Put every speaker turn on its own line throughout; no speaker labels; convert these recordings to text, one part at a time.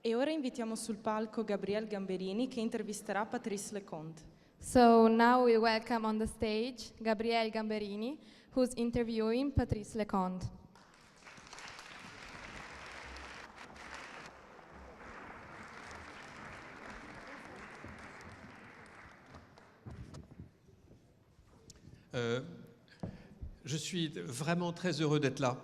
E ora invitiamo sul palco Gabriele Gamberini che intervisterà Patrice Leconte.
So now we welcome on the stage Gabriele Gamberini, who's interviewing Patrice Leconte.
Je suis vraiment très heureux d'être là.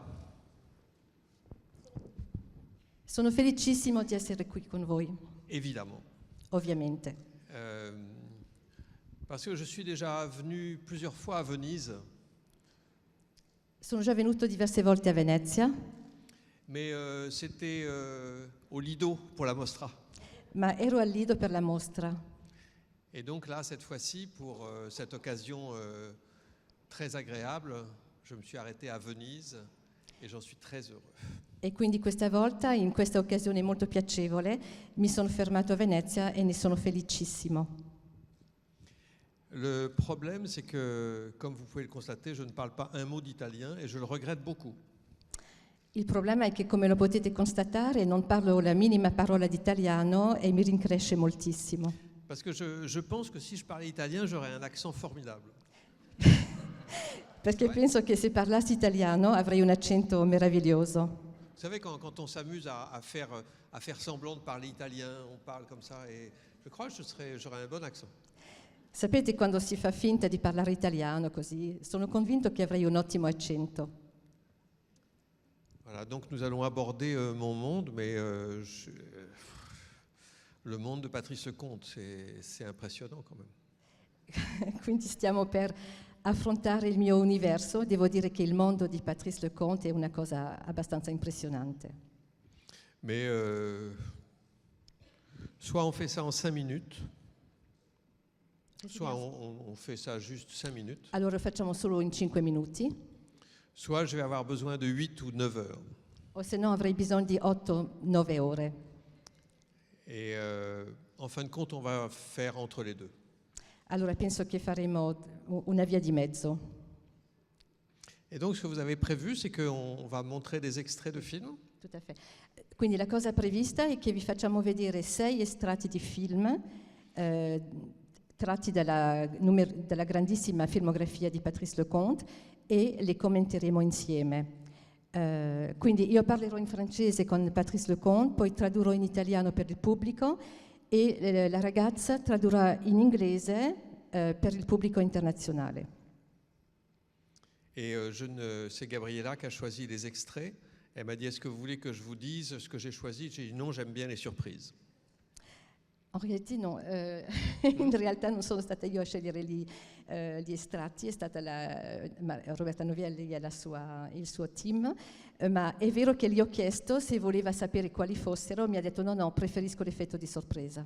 Sono felicissimo di essere qui con voi,
Évidemment.
ovviamente.
Parce que je suis déjà venu plusieurs fois à Venise,
Sono già venuto diverse volte a Venezia,
mais c'était au Lido pour la Mostra.
ma ero al Lido per la mostra.
Et donc là, cette fois-ci, pour cette occasion très agréable, je me suis arrêté à Venise et j'en suis très heureux.
E quindi questa volta, in questa occasione molto piacevole, mi sono fermato a Venezia e ne sono felicissimo.
Le problème, c'est que, comme vous pouvez le constater, je ne parle pas un mot d'italien et je le regrette beaucoup.
Il problema è che, come lo potete constatare, non parlo la minima parola di italiano e mi rincresce moltissimo.
Parce que je pense que si je parlais italien, j'aurais un accent formidable.
Perché penso che se parlassi italiano avrei un accento meraviglioso.
Vous savez, quand on s'amuse à faire semblant de parler italien, on parle comme ça, et je crois que j'aurais un bon accent.
Sapete, quando si fa finta di parlare italiano così, sono convinto che avrei un ottimo accento.
Voilà, donc nous allons aborder mon monde, mais le monde de Patrice Leconte, c'est impressionnant quand même.
Quindi stiamo per affrontare il mio universo. Devo dire che il mondo di Patrice Leconte è una cosa abbastanza impressionante.
Mais soit on fait ça en 5 minutes, soit on fait ça juste 5 minutes,
Allora lo facciamo solo in 5 minuti,
soit je vais avoir besoin de 8 ou 9 heures.
o se no avrei bisogno di 8-9 ore.
Et en fin de compte, on va faire entre les deux.
Allora penso che faremo una via di mezzo.
Et donc ce que vous avez prévu, c'est qu'on va montrer des extraits de films.
Tout à fait. Quindi la cosa prevista è che vi facciamo vedere 6 estratti di film tratti dalla grandissima filmografia di Patrice Leconte e li commenteremo insieme. Quindi io parlerò in francese con Patrice Leconte, poi tradurrò in italiano per il pubblico e la ragazza tradurrà in inglese per il pubblico internazionale.
Et c'est Gabriella qui a choisi les extraits. Elle m'a dit, est-ce que vous voulez que je vous dise ce que j'ai choisi? J'ai dit non, j'aime bien les surprises.
In realtà no, in realtà non sono stata io a scegliere gli estratti, è stata Roberta Novelli e il suo team, ma è vero che gli ho chiesto se voleva sapere quali fossero, mi ha detto no, preferisco l'effetto di sorpresa.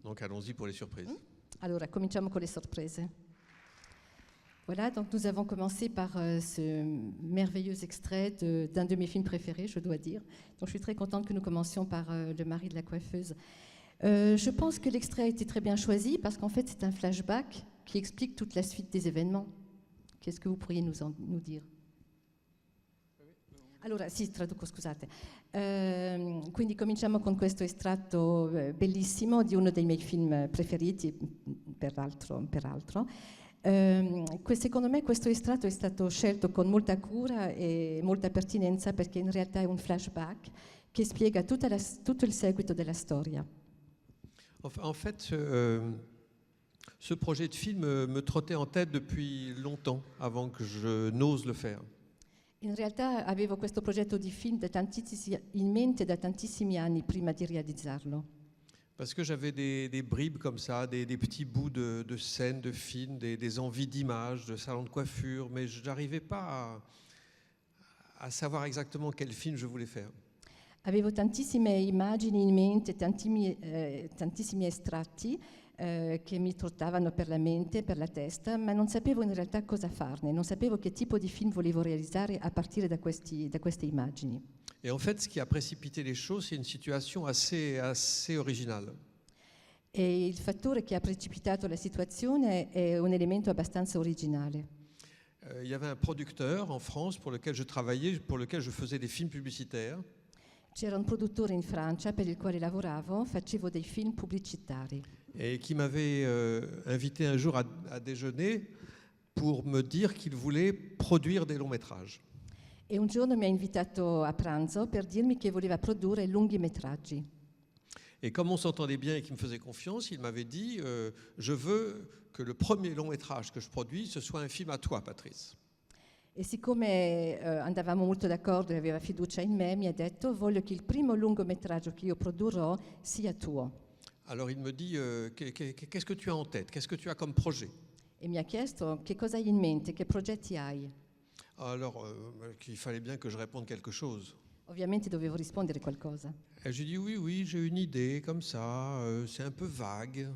Donc allons-y pour les surprises.
Allora, cominciamo con le sorprese. Voilà, donc nous avons commencé par ce merveilleux extrait d'un de mes films préférés, je dois dire. Donc je suis très contente que nous commencions par Le mari de la coiffeuse. Je pense que l'extrait a été très bien choisi parce qu'en fait c'est un flashback qui explique toute la suite des événements. Qu'est-ce que vous pourriez nous dire? Allora, sì, traduco, scusate. Quindi cominciamo con questo estratto bellissimo di uno dei miei film preferiti, peraltro. Secondo me questo estratto è stato scelto con molta cura e molta pertinenza perché in realtà è un flashback che spiega tutto il seguito della storia.
En fait, ce projet de film me trottait en tête depuis longtemps, avant que je n'ose le faire.
In realtà avevo questo progetto di film in mente da tantissimi anni prima di realizzarlo.
Parce que j'avais des bribes comme ça, des petits bouts de scènes, de films, des envies d'images, de salons de coiffure, mais je n'arrivais pas à savoir exactement quel film je voulais faire.
Avevo tantissime immagini in mente, tantissimi estratti che mi trottavano per la mente, per la testa, ma non sapevo in realtà cosa farne, non sapevo che tipo di film volevo realizzare a partire da queste immagini.
Et en fait, ce qui a précipité les choses, c'est une situation assez originale.
E il fattore che ha precipitato la situazione è un elemento abbastanza originale.
Il y avait un producteur en France pour lequel je travaillais, pour lequel je faisais des films publicitaires.
C'era un produttore in Francia per il quale lavoravo, facevo dei film pubblicitari.
et qui m'avait invité un jour à déjeuner pour me dire qu'il voulait produire des longs métrages.
E un giorno mi ha invitato a pranzo per dirmi che voleva produrre lunghi metraggi.
Et comme on s'entendait bien et qu'il me faisait confiance, il m'avait dit je veux que le premier long métrage que je produis, ce soit un film à toi, Patrice.
E siccome andavamo molto d'accordo e aveva fiducia in me, mi ha detto: voglio che il primo lungometraggio che io produrrò sia tuo.
Alors il me dit qu'est-ce que tu as en tête? Qu'est-ce que tu as comme projet?
E mi ha chiesto: che cosa hai in mente, che progetti hai?
Alors qu'il fallait bien que je réponde quelque chose.
Ovviamente dovevo rispondere qualcosa.
Et j'ai dit oui, j'ai une idée comme ça, c'est un peu vague.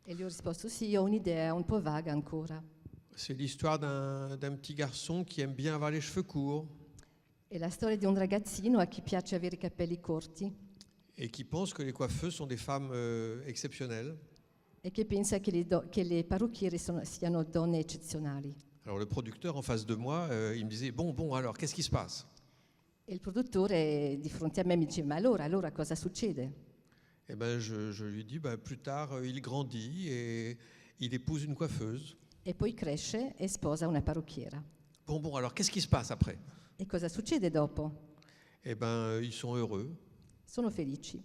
E gli ho risposto: sì, ho un'idea un po' vaga ancora.
C'est l'histoire d'un petit garçon qui aime bien avoir les cheveux courts
È la storia di un ragazzino a chi piace avere i capelli corti
et qui pense que les coiffeuses sont des femmes exceptionnelles.
e che pensa che le parrucchiere siano donne eccezionali.
Alors le producteur en face de moi, il me disait bon alors qu'est-ce qui se passe?
E il produttore di fronte a me mi diceva: ma allora cosa succede?
Eh ben je lui dis plus tard il grandit et il épouse une coiffeuse.
E poi cresce e sposa una parrucchiera.
Bon alors qu'est-ce qui se passe après?
E cosa succede dopo?
Eh ben ils sont heureux.
Sono felici.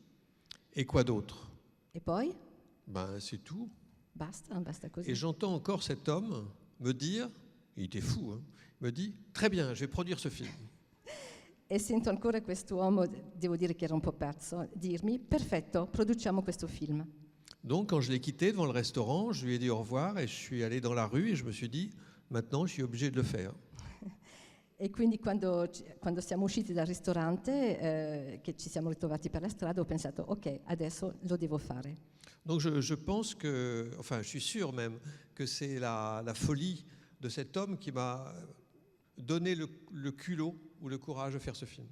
Et quoi d'autre?
E poi?
C'est tout.
Basta così.
Et j'entends encore cet homme me dire, il était fou, hein, me dit très bien, je vais produire ce film.
E sento ancora quest'uomo, devo dire che era un po' pazzo, dirmi: perfetto, produciamo questo film.
Donc quand je l'ai quitté devant le restaurant, je lui ai dit au revoir et je suis allé dans la rue et je me suis dit maintenant je suis obligé de le faire.
E quindi quando siamo usciti dal ristorante, che ci siamo ritrovati per la strada, ho pensato: ok, adesso lo devo fare.
Donc je pense que, enfin je suis sûr même que c'est la folie de cet homme qui m'a donné le culot ou le courage de faire ce film.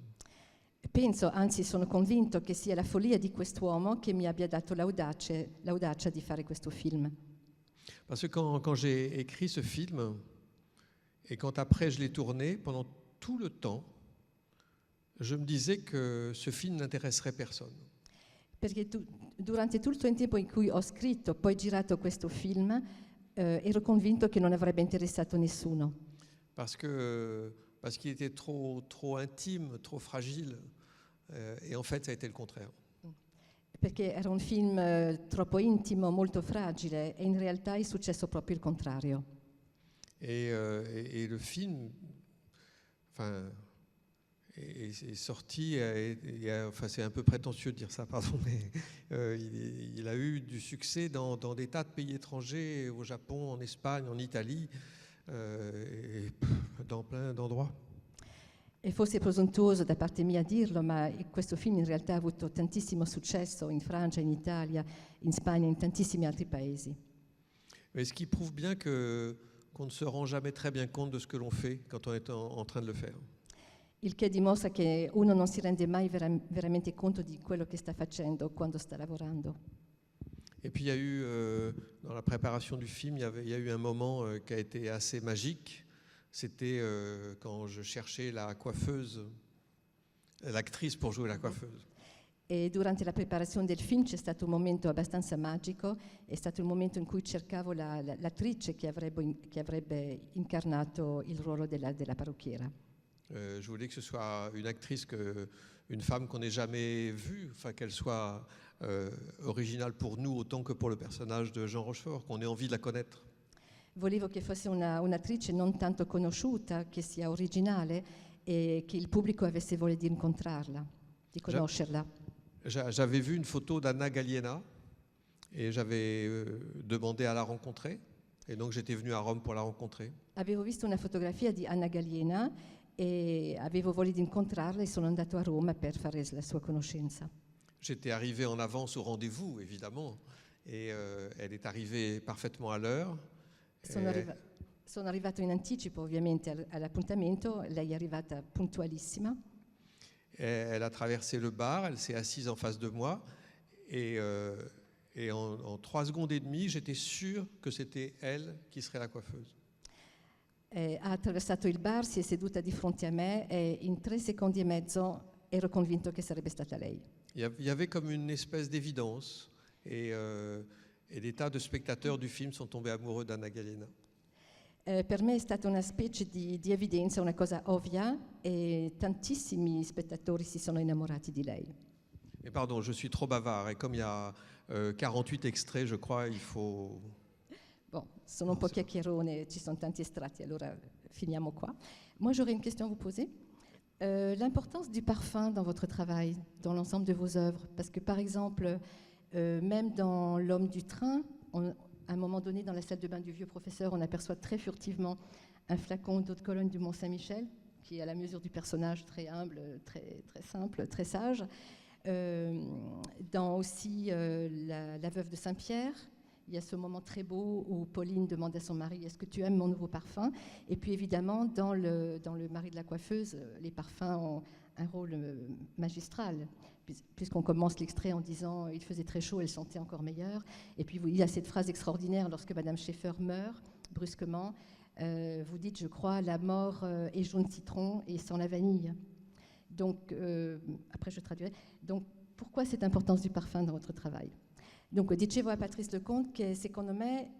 Penso, anzi sono convinto che sia la follia di quest'uomo che mi abbia dato l'audacia di fare questo film.
Parce que quand j'ai écrit ce film et quand après je l'ai tourné, pendant tout le temps, je me disais que ce film n'intéresserait personne.
Perché durante tutto il tempo in cui ho scritto, poi girato questo film, ero convinto che non avrebbe interessato nessuno.
Parce qu'il était trop intime, trop fragile. Et en fait, ça a été le contraire.
Perché era un film troppo intimo, molto fragile, e in realtà è successo proprio il contrario.
Et le film, enfin, est sorti, enfin c'est un peu prétentieux de dire ça, pardon, mais il a eu du succès dans des tas de pays étrangers, au Japon, en Espagne, en Italie, et dans plein d'endroits.
E forse è presuntuoso da parte mia dirlo, ma questo film in realtà ha avuto tantissimo successo in Francia, in Italia, in Spagna, in tantissimi altri paesi.
Mais ce qui prouve bien qu'on ne se rend jamais très bien compte de ce que l'on fait quand on est en train de le faire.
Il che dimostra che uno non si rende mai veramente conto di quello che sta facendo quando sta lavorando.
Et puis il y a eu, dans la préparation du film, il y a eu un moment qui a été assez magique. C'était quand je cherchais la coiffeuse, l'actrice pour jouer la coiffeuse.
E durante la preparazione del film c'è stato un momento abbastanza magico, è stato il momento in cui cercavo l'attrice che avrebbe incarnato il ruolo della parrucchiera.
Je voulais que ce soit une actrice, une femme qu'on n'ait jamais vue, enfin qu'elle soit originale pour nous autant que pour le personnage de Jean Rochefort, qu'on ait envie de la connaître.
Volevo che fosse un'attrice non tanto conosciuta, che sia originale e che il pubblico avesse voglia di incontrarla, di conoscerla.
J'avais vu une photo d'Anna Galliena et j'avais demandé à la rencontrer. Et donc j'étais venu à Rome pour la rencontrer.
Avevo visto una fotografia di Anna Galliena e avevo voglia di incontrarla e sono andato a Roma per fare la sua conoscenza.
J'étais arrivé en avance au rendez-vous, évidemment, et elle est arrivée parfaitement à l'heure.
Sono arrivato in anticipo ovviamente all'appuntamento, lei è arrivata puntualissima.
Elle a traversé le bar, elle s'est assise en face de moi et en 3 secondes et demie, j'étais sûr que c'était elle qui serait la coiffeuse.
Ha attraversato il bar, si è seduta di fronte a me e in 3 secondi e mezzo ero convinto che sarebbe stata lei.
Il y avait comme une espèce d'évidence et des tas de spectateurs du film sont tombés amoureux d'Anna Galena.
Per me è stata una specie di evidenza, una cosa ovvia, e tantissimi spettatori si sono innamorati di lei.
Et pardon, je suis trop bavard et comme il y a 48 extraits, je crois, il faut...
Bon, sono un po' chiacchierone, ci sono tanti estratti, allora finiamo qua. Moi, j'aurais une question à vous poser. L'importance du parfum dans votre travail, dans l'ensemble de vos œuvres. Parce que, par exemple, même dans L'homme du train, à un moment donné, dans la salle de bain du vieux professeur, on aperçoit très furtivement un flacon d'eau de Cologne du Mont-Saint-Michel, qui est à la mesure du personnage, très humble, très, très simple, très sage. Dans aussi la veuve de Saint-Pierre, il y a ce moment très beau où Pauline demande à son mari « Est-ce que tu aimes mon nouveau parfum ?» Et puis évidemment, dans le mari de la coiffeuse, les parfums ont un rôle magistral, puisqu'on commence l'extrait en disant « Il faisait très chaud, elle sentait encore meilleure ». Et puis il y a cette phrase extraordinaire lorsque Madame Schaeffer meurt, brusquement. Vous dites, je crois, la mort est jaune citron et sans la vanille. Donc, après je traduirai. Donc, pourquoi cette importance du parfum dans votre travail? Dunque, dicevo a Patrice Lecomte che secondo me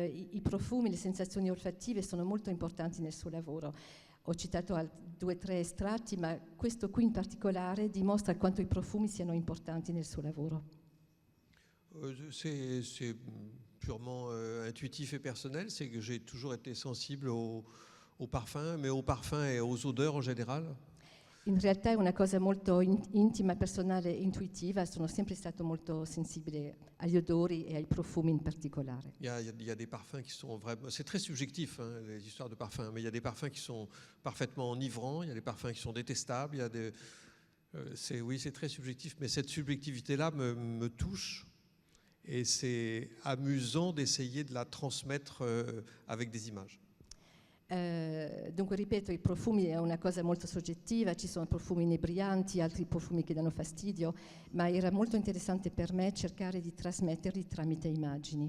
i profumi, le sensazioni olfattive sono molto importanti nel suo lavoro. Ho citato 2 o 3 estratti, ma questo qui in particolare dimostra quanto i profumi siano importanti nel suo lavoro.
C'est purement intuitif et personnel, c'est que j'ai toujours été sensible aux parfums, mais aux parfums et aux odeurs en général.
In realtà è una cosa molto intima, personale e intuitiva. Sono sempre stato molto sensibile agli odori e ai profumi in particolare.
Il y a des parfums qui sont vraiment... C'est très subjectif, hein, les histoires de parfums, mais il y a des parfums qui sont parfaitement enivrants, il y a des parfums qui sont détestables, il y a des... oui, c'est très subjectif, mais cette subjectivité-là me touche et c'est amusant d'essayer de la transmettre avec des images.
Dunque ripeto, i profumi è una cosa molto soggettiva, ci sono profumi inebrianti, altri profumi che danno fastidio, ma era molto interessante per me cercare di trasmetterli tramite immagini.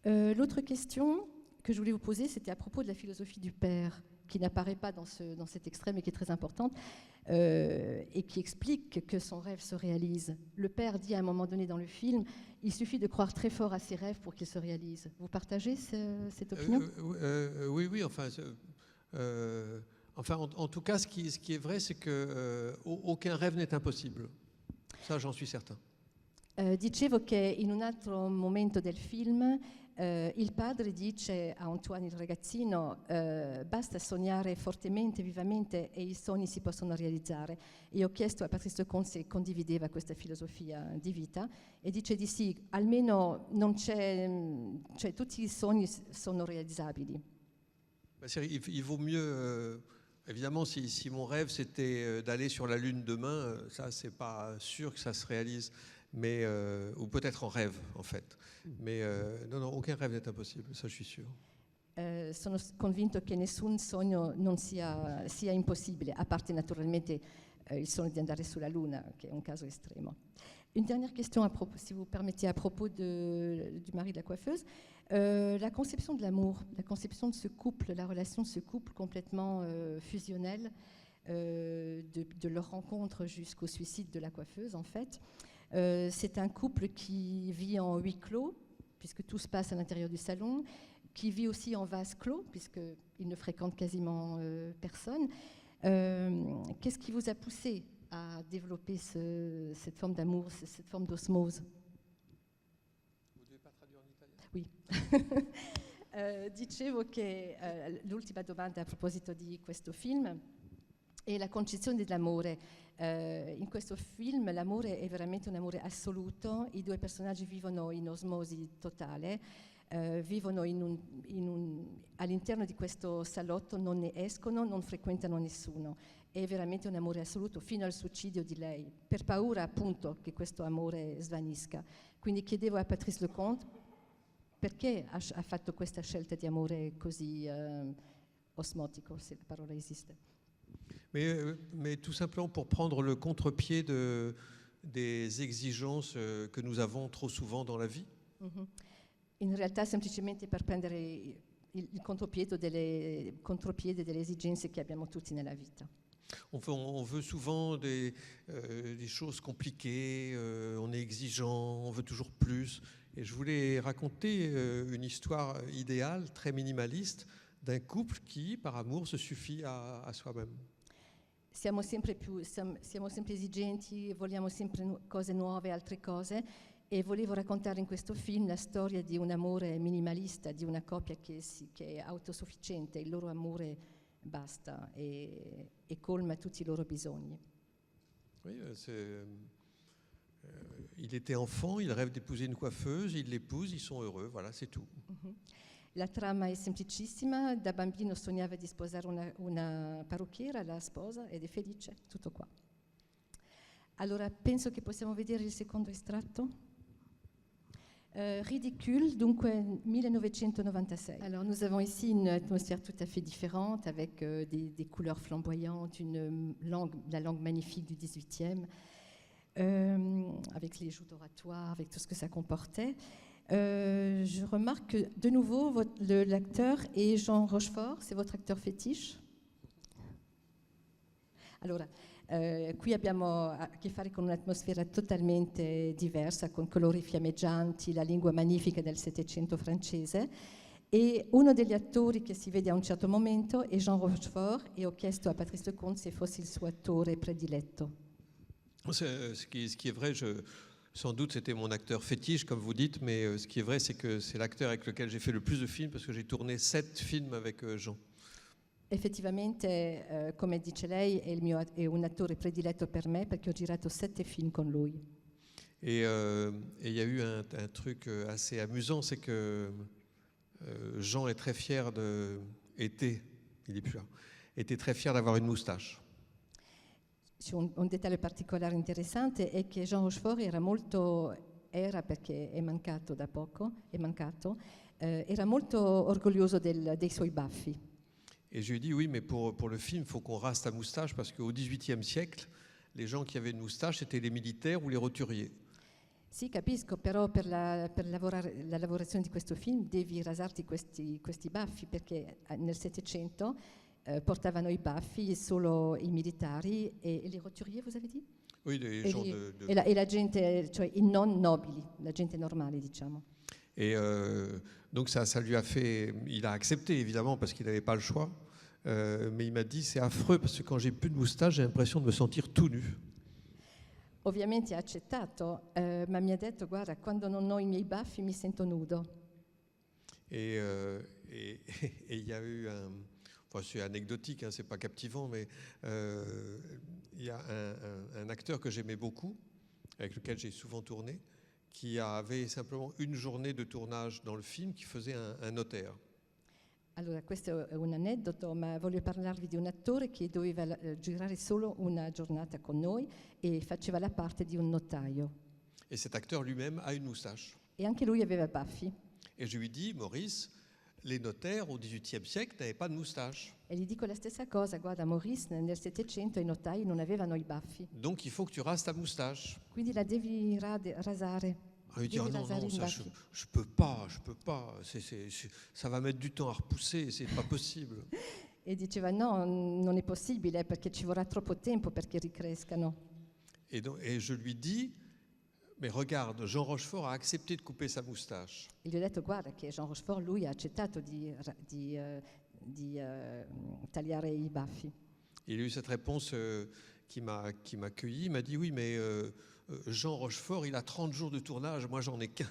L'autre question que je voulais vous poser, c'était à propos de la philosophie du père, qui n'apparaît pas dans cet extrait, mais qui est très importante, et qui explique que son rêve se réalise. Le père dit à un moment donné dans le film, il suffit de croire très fort à ses rêves pour qu'ils se réalisent. Vous partagez cette opinion?
Oui, enfin, en tout cas, ce qui est vrai, c'est qu'aucun rêve n'est impossible. Ça, j'en suis certain.
Dicevo che in un altro momento del film il padre dice a Antoine, il ragazzino, basta sognare fortemente, vivamente e i sogni si possono realizzare. E ho chiesto a Patrice Lecomte se condivideva questa filosofia di vita e dice di sì, almeno non c'è, cioè tutti i sogni sono realizzabili.
Il vaut mieux, évidemment, si mon rêve c'était d'aller sur la Lune demain, ça c'est pas sûr que ça se réalise. Mais, ou peut-être en rêve, en fait. Mais non, aucun rêve n'est impossible, ça je suis sûr.
Sono convinto che nessun sogno non sia impossibile, a parte naturalmente il sogno di andare sulla Luna, che è un caso estremo. Une dernière question, si vous permettez, à propos du mari de la coiffeuse. La conception de l'amour, la conception de ce couple, la relation de ce couple complètement fusionnel, de leur rencontre jusqu'au suicide de la coiffeuse, en fait. C'est un couple qui vit en huis clos, puisque tout se passe à l'intérieur du salon, qui vit aussi en vase clos, puisqu'il ne fréquente quasiment personne. Qu'est-ce qui vous a poussé à développer cette forme d'amour, cette forme d'osmose?
Vous ne devez pas traduire en italien?
Dicevo che l'ultima domanda a proposito di questo film è la concezione dell'amore. In questo film l'amore è veramente un amore assoluto, i 2 personaggi vivono in osmosi totale, vivono all'interno di questo salotto, non ne escono, non frequentano nessuno. È veramente un amore assoluto fino al suicidio di lei, per paura appunto che questo amore svanisca. Quindi chiedevo a Patrice Lecomte perché ha fatto questa scelta di amore così osmotico, se la parola esiste.
Mais tout simplement pour prendre le contre-pied des exigences que nous avons trop souvent dans la vie.
In realtà semplicemente per prendere il contropiede delle esigenze che abbiamo tutti nella vita.
On veut souvent des choses compliquées, on est exigeant, on veut toujours plus. Et je voulais raconter une histoire idéale, très minimaliste, d'un couple qui, par amour, se suffit à soi-même.
Siamo sempre esigenti, vogliamo sempre cose nuove, altre cose, e volevo raccontare in questo film la storia di un amore minimalista, di una coppia che è autosufficiente, il loro amore basta e colma tutti i loro bisogni.
Oui, il était enfant, il rêve d'épouser une coiffeuse, il l'épouse, ils sont heureux, voilà, c'est tout.
La trama è semplicissima, da bambino sognava di sposare una parrucchiera, la sposa ed è felice, tutto qua. Allora penso che possiamo vedere il secondo estratto. Ridicule, dunque 1996. Alors nous avons ici une atmosphère tout à fait différente avec des couleurs flamboyantes, la langue magnifique du 18e, avec les joutes oratoires, avec tout ce que ça comportait. Je remarque que de nouveau l'acteur est Jean Rochefort, c'est votre acteur fétiche. Allora, qui abbiamo a che fare con un'atmosfera totalmente diversa, con colori fiammeggianti, la lingua magnifica del Settecento francese, e uno degli attori che si vede a un certo momento è Jean Rochefort, e ho chiesto a Patrice Lecomte se fosse il suo attore prediletto.
Ce qui est vrai, sans doute c'était mon acteur fétiche, comme vous dites, mais ce qui est vrai, c'est que c'est l'acteur avec lequel j'ai fait le plus de films, parce que j'ai tourné 7 films avec Jean.
Effettivamente, come dice lei, è un attore prediletto per me perché ho girato 7 film con lui.
Et il y a eu un truc assez amusant, c'est que Jean est très fier était très fier d'avoir une moustache.
C'è un dettaglio particolare interessante è che Jean Rochefort era perché è mancato da poco, era molto orgoglioso dei suoi baffi.
Et je lui ai dit, oui, mais pour le film, il faut qu'on rase ta moustache, parce qu'au XVIIIe siècle, les gens qui avaient une moustache, c'était les militaires ou les roturiers.
Sì, capisco, però per la lavorazione di questo film devi rasarti questi baffi, perché nel Settecento portavano i baffi solo i militari e les roturiers, vous avez dit?
Oui, les gens
e la gente, cioè i non nobili, la gente normale, diciamo.
Et donc ça lui a fait... Il a accepté, évidemment, parce qu'il n'avait pas le choix. Mais il m'a dit, c'est affreux, parce que quand j'ai plus de moustache, j'ai l'impression de me sentir tout nu.
Ovviamente ha accettato, ma mi ha detto, guarda, quando non ho i miei baffi mi sento nudo.
Et il y a eu enfin c'est anecdotique, hein, c'est pas captivant, mais il y a un acteur que j'aimais beaucoup, avec lequel j'ai souvent tourné, qui avait simplement une journée de tournage dans le film, qui faisait un notaire.
Allora, questo è un aneddoto, ma voglio parlarvi di un attore che doveva girare solo una giornata con noi e faceva la parte di un notaio.
Et cet acteur lui-même a une moustache.
E anche lui aveva baffi.
Et je lui dis, Maurice, les notaires au XVIIIe siècle n'avaient pas de moustache.
E gli dico la stessa cosa, guarda Maurice, nel Settecento i notai non avevano i baffi.
Donc il faut que tu rases ta moustache.
Quindi la devi rasare.
Ah, il dit, oh non, ça, je peux pas, ça va mettre du temps à repousser, c'est pas possible.
E diceva no, non è possibile perché ci vorrà troppo tempo perché ricrescano.
Et je lui dis, mais regarde, Jean Rochefort a accepté de couper sa moustache.
E gli ho detto, guarda che Jean Rochefort, lui ha accettato di tagliare i baffi.
Il a eu cette réponse qui m'a accueilli, il m'a dit, oui, mais Jean Rochefort, il a 30 jours de tournage, moi j'en ai qu'un.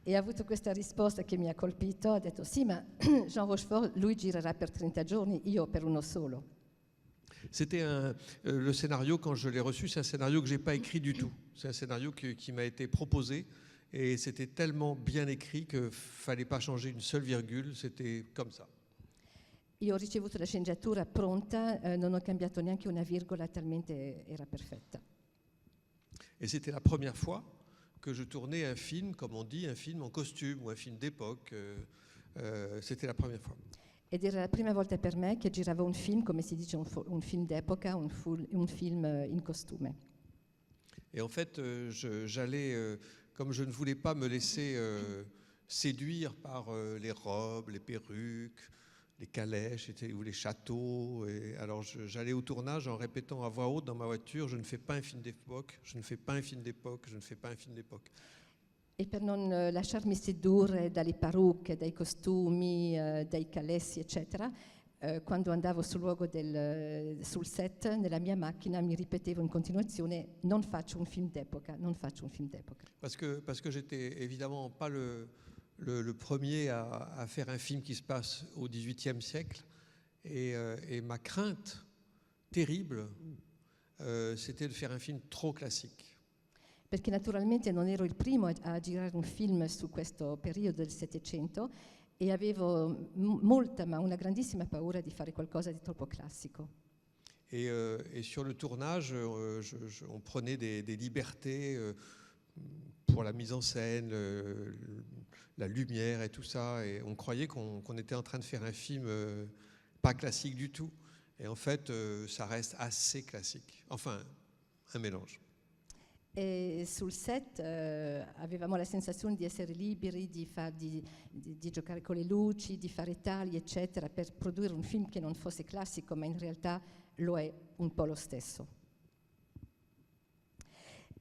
E ha avuto questa risposta che mi ha colpito, ha detto sì, ma Jean Rochefort, lui girerà per 30 giorni, io per uno solo.
C'était le scénario, quand je l'ai reçu, c'est un scénario que je n'ai pas écrit du tout. C'est un scénario qui m'a été proposé, et c'était tellement bien écrit qu'il ne fallait pas changer une seule virgule, c'était comme ça.
Io ho ricevuto la sceneggiatura pronta, non ho cambiato neanche una virgola, talmente era perfetta.
Et c'était la première fois que je tournais un film, comme on dit, un film en costume ou un film d'époque. C'était la première fois.
Ed era la prima volta per me che giravo un film, come si dice, un film d'epoca, un film in costume.
Et en fait, j'allais, comme je ne voulais pas me laisser séduire par les robes, les perruques, les calèches ou les châteaux. Et alors j'allais au tournage en répétant à voix haute dans ma voiture, je ne fais pas un film d'époque, je ne fais pas un film d'époque, je ne fais pas un film d'époque.
E per non lasciarmi sedurre dalle parrucche, dai costumi, dai calessi, eccetera, quando andavo sul set, nella mia macchina, mi ripetevo in continuazione: non faccio un film d'epoca, non faccio un film d'epoca.
Parce que j'étais évidemment pas le premier à faire un film qui se passe au XVIIIe siècle. Et ma crainte terrible, c'était de faire un film trop classique.
Perché naturalmente non ero il primo a girare un film su questo periodo del Settecento e avevo molta, ma una grandissima paura di fare qualcosa di troppo classico.
Et sur le tournage, on prenait des libertés pour la mise en scène, la lumière et tout ça. Et on croyait qu'on était en train de faire un film pas classique du tout. Et en fait, ça reste assez classique. Enfin, un mélange.
E sul set avevamo la sensazione di essere liberi, di giocare con le luci, di fare tagli, eccetera, per produrre un film che non fosse classico, ma in realtà lo è un po' lo stesso.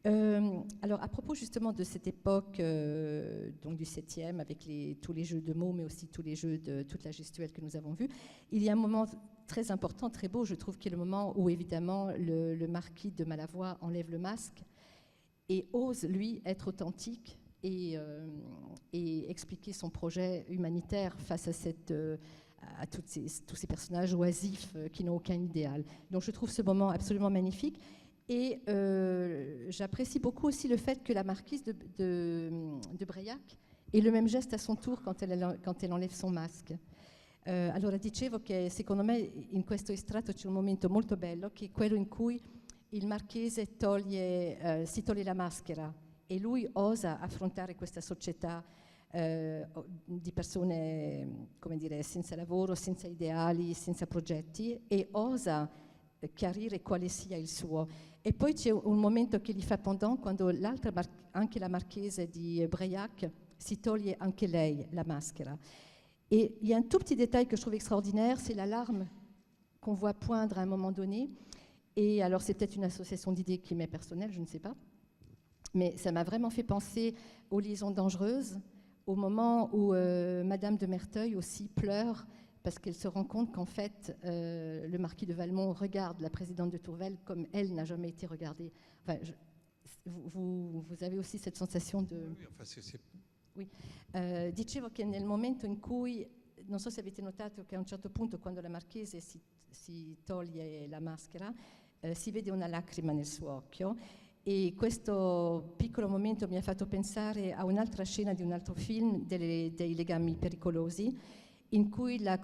Alors, à propos justement de cette époque, donc du 7e, avec tous les jeux de mots, mais aussi tous les jeux de toute la gestuelle que nous avons vus, il y a un moment très important, très beau, je trouve, qui est le moment où, évidemment, le marquis de Malavoie enlève le masque et ose, lui, être authentique et expliquer son projet humanitaire face à tous ces personnages oisifs qui n'ont aucun idéal. Donc je trouve ce moment absolument magnifique. Et j'apprécie beaucoup aussi le fait que la marquise de Breilhac ait le même geste à son tour quand elle enlève son masque. Allora dicevo che secondo me in questo estratto c'è un momento molto bello, che è quello in cui il marchese si toglie la maschera e lui osa affrontare questa società di persone, come dire, senza lavoro, senza ideali, senza progetti, e osa chiarire quale sia il suo. E poi c'è un momento che gli fa pendant quando anche la marchese di Breilhac si toglie anche lei la maschera. Et il y a un tout petit détail que je trouve extraordinaire, c'est la larme qu'on voit poindre à un moment donné. Et alors c'est peut-être une association d'idées qui m'est personnelle, je ne sais pas, mais ça m'a vraiment fait penser aux liaisons dangereuses, au moment où Madame de Merteuil aussi pleure parce qu'elle se rend compte qu'en fait le marquis de Valmont regarde la présidente de Tourvel comme elle n'a jamais été regardée. Enfin, vous avez aussi cette sensation de...
Oui, enfin
Oui. Dicevo che nel momento in cui, non so se avete notato che a un certo punto quando la marchese si toglie la maschera, si vede una lacrima nel suo occhio, e questo piccolo momento mi ha fatto pensare a un'altra scena di un altro film, dei Legami pericolosi, in cui la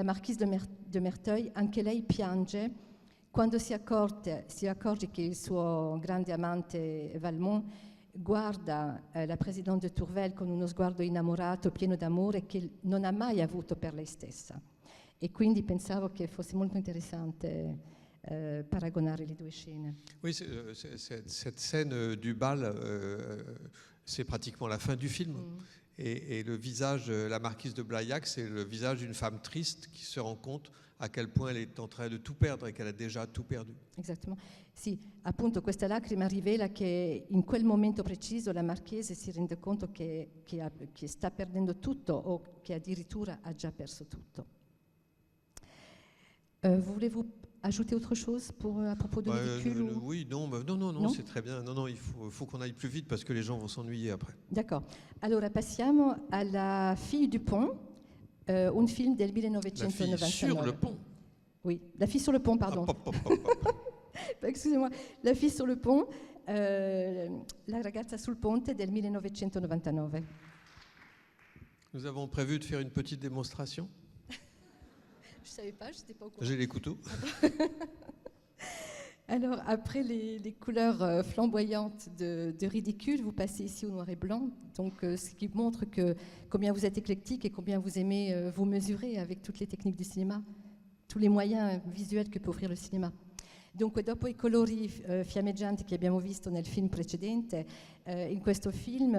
marchise de Merteuil, anche lei piange quando si accorge che il suo grande amante Valmont guarda la presidente de Tourvel con uno sguardo innamorato, pieno d'amore, che non ha mai avuto per lei stessa. E quindi pensavo che fosse molto interessante paragonare le due scene.
Oui, cette scène du bal, c'est pratiquement la fin du film. Et le visage de la marquise de Blaillac, c'est le visage d'une femme triste qui se rend compte à quel point elle est en train de tout perdre et qu'elle a déjà tout perdu.
Esattamente. Sì, appunto questa lacrima rivela che in quel momento preciso la marchese si rende conto che sta perdendo tutto o che addirittura ha già perso tutto. Voulez-vous ajouter autre chose à propos de ridicule
Oui, non, c'est très bien. Non, il faut qu'on aille plus vite parce que les gens vont s'ennuyer après.
D'accord. Allora passiamo alla Fille du Pont, un film del 1999.
La fille sur le pont.
Oui, La fille sur le pont, pardon. Excusez-moi, La fille sur le pont, La ragazza sul ponte del 1999.
Nous avons prévu de faire une petite démonstration.
Je ne savais pas, je n'étais pas au courant.
J'ai les couteaux.
Alors, après les couleurs flamboyantes de ridicule, vous passez ici au noir et blanc, donc ce qui montre combien vous êtes éclectique et combien vous aimez vous mesurer avec toutes les techniques du cinéma, tous les moyens visuels que peut offrir le cinéma. Dunque, dopo i colori fiammeggianti che abbiamo visto nel film precedente, in questo film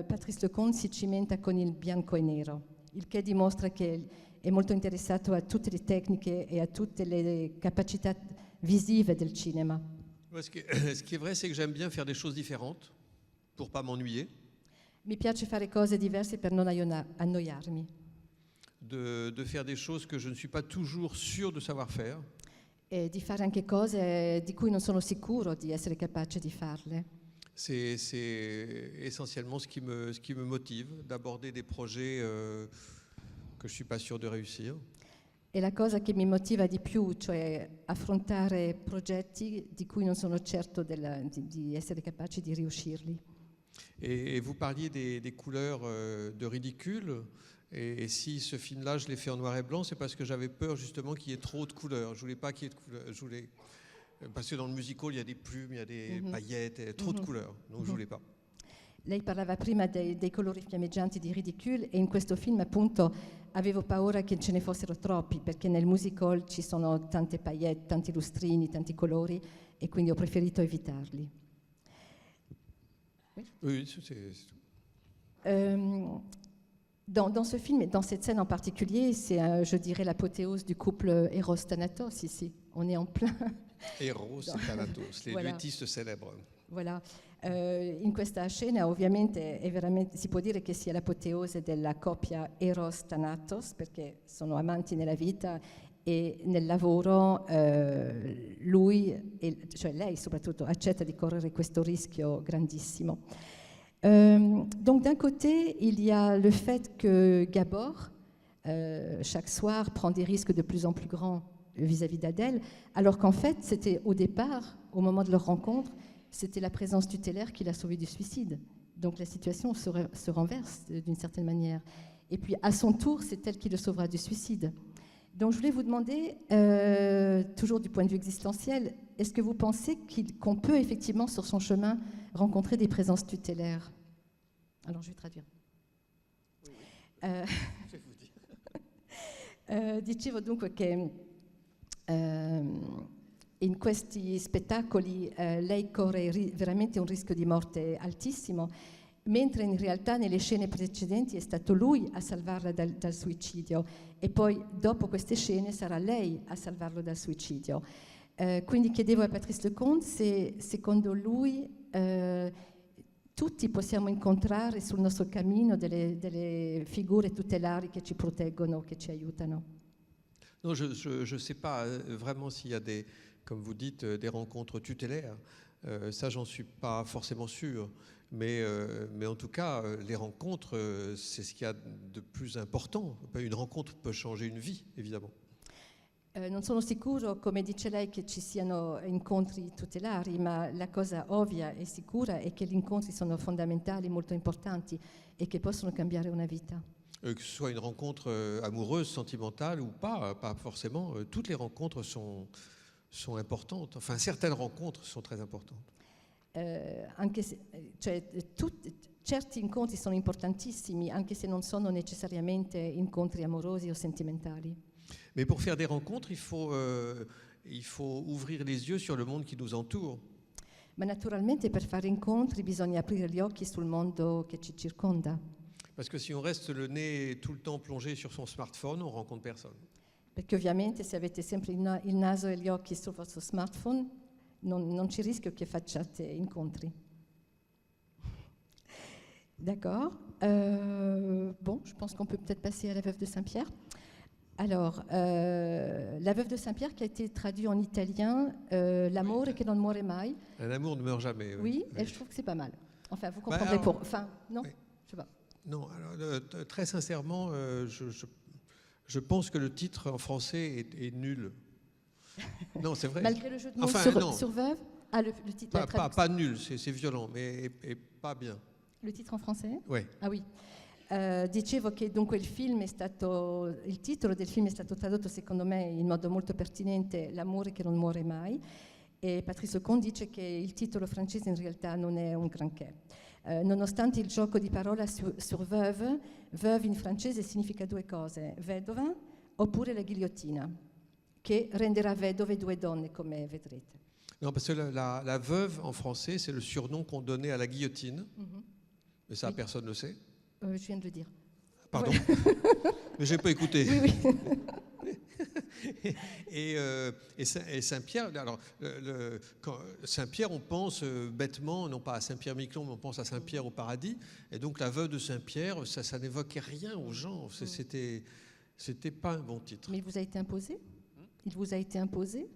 Patrice Lecomte si cimenta con il bianco e nero, il che dimostra che è molto interessato a tutte le tecniche e a tutte le capacità visive del cinema.
Ouais, ce qui est vrai, c'est que j'aime bien faire des choses différentes pour pas m'ennuyer,
Mi piace fare cose diverse per non annoiarmi,
de faire des choses que je ne suis pas toujours sûr de savoir faire.
e di fare anche cose di cui non sono sicuro di essere capace di farle.
C'est essentiellement ce qui me motive, d'aborder des projets que je ne suis pas sûr de réussir.
È la cosa che mi motiva di più, cioè affrontare progetti di cui non sono certo di essere capaci di riuscirli.
Et vous parliez des couleurs de ridicule. Et si ce film-là, je l'ai fait en noir et blanc, c'est parce que j'avais peur justement qu'il y ait trop de couleurs. Je voulais pas qu'il y ait de couleurs. Parce que dans le musical, il y a des plumes, il y a des paillettes, et trop de couleurs. Donc je voulais pas.
Lei parlava prima dei colori fiammeggianti di Ridicule, e in questo film appunto avevo paura che ce ne fossero troppi, perché nel musical ci sono tante paillette, tanti lustrini, tanti colori, e quindi ho preferito evitarli.
Oui, c'est tout.
Dans ce film et dans cette scène en particulier, c'est, je dirais, l'apothéose du couple Eros-Thanatos ici. On est en plein.
Eros et Thanatos, les
Voilà.
duettistes célèbres.
Voilà. In questa scena ovviamente si può dire che sia l'apoteose della coppia Eros-Thanatos, perché sono amanti nella vita e nel lavoro cioè lei soprattutto, accetta di correre questo rischio grandissimo. Donc d'un côté, il y a le fait que Gabor, chaque soir, prend des risques de plus en plus grands vis-à-vis d'Adèle, alors qu'en fait, c'était au départ, au moment de leur rencontre, c'était la présence tutélaire qui l'a sauvé du suicide. Donc la situation se renverse d'une certaine manière. Et puis à son tour, c'est elle qui le sauvera du suicide. Donc je voulais vous demander, toujours du point de vue existentiel, est-ce que vous pensez qu'on peut effectivement sur son chemin rencontrer des présences tutélaires? Alors je vais traduire.
Je vais vous dire.
Dicevo dunque che in questi spettacoli lei corre veramente un rischio di morte altissimo, mentre in realtà nelle scene precedenti è stato lui a salvarla dal suicidio, e poi dopo queste scene sarà lei a salvarlo dal suicidio. Quindi chiedevo a Patrice Lecomte se secondo lui tutti possiamo incontrare sul nostro cammino delle figure tutelari che ci proteggono, che ci aiutano.
Non, je ne sais pas vraiment s'il y a des, comme vous dites, des rencontres tutélaires. Ça, j'en suis pas forcément sûr. Mais en tout cas, les rencontres, c'est ce qu'il y a de plus important. Une rencontre peut changer une vie, évidemment.
Non sono sicuro, come dice lei, che ci siano incontri tutelari, ma la cosa ovvia e sicura è che gli incontri sono fondamentali, molto importanti, e che possono cambiare una vita.
Que ce soit une rencontre amoureuse, sentimentale ou pas forcément, toutes les rencontres sont importantes. Enfin, certaines rencontres sont très importantes.
Anche se, cioè, certi incontri sono importantissimi, anche se non sono necessariamente incontri amorosi o sentimentali.
Mais pour faire des rencontres, il faut ouvrir les yeux sur le monde qui nous entoure.
Ma naturalmente per fare incontri bisogna aprire gli occhi sul mondo che ci circonda.
Parce que si on reste le nez tout le temps plongé sur son smartphone, on rencontre personne.
Perché ovviamente se avete sempre il naso e gli occhi sul vostro smartphone, non c'è rischio che facciate incontri. D'accord. Bon, je pense qu'on peut peut-être passer à La Veuve de Saint-Pierre. Alors, La Veuve de Saint-Pierre qui a été traduit en italien, L'amore che non muore mai.
Un amour ne meurt jamais.
Oui, et je trouve que c'est pas mal. Enfin, vous comprendrez pour... Enfin, non,
oui.
Je sais pas.
Non, alors, très sincèrement, je pense que le titre en français est nul. Non, c'est vrai.
Malgré le jeu de mots
Enfin,
sur Veuve. Ah, le titre,
pas nul, c'est violent, mais et pas bien.
Le titre en français?
Ouais.
Ah oui. Dicevo che dunque il titolo del film è stato tradotto secondo me in modo molto pertinente, L'amore che non muore mai, e Patrice Lecomte dice che il titolo francese in realtà non è un granché. Nonostante il gioco di parola sur veuve, veuve in francese significa due cose, vedova oppure la ghigliottina, che renderà vedove due donne, come vedrete.
Non, parce que la veuve en français, c'est le surnom qu'on donnait à la guillotine. Mais ça,
Oui.
personne ne le sait.
Je viens de le dire.
Pardon. Mais j'ai pas écouté.
Oui, oui.
Et Saint-Pierre, alors Saint-Pierre, on pense bêtement, non pas à Saint-Pierre-Miquelon, mais on pense à Saint-Pierre au paradis. Et donc la veuve de Saint-Pierre, ça n'évoquait rien aux gens. C'était pas un bon titre.
Mais il vous a été imposé? Il vous a été imposé?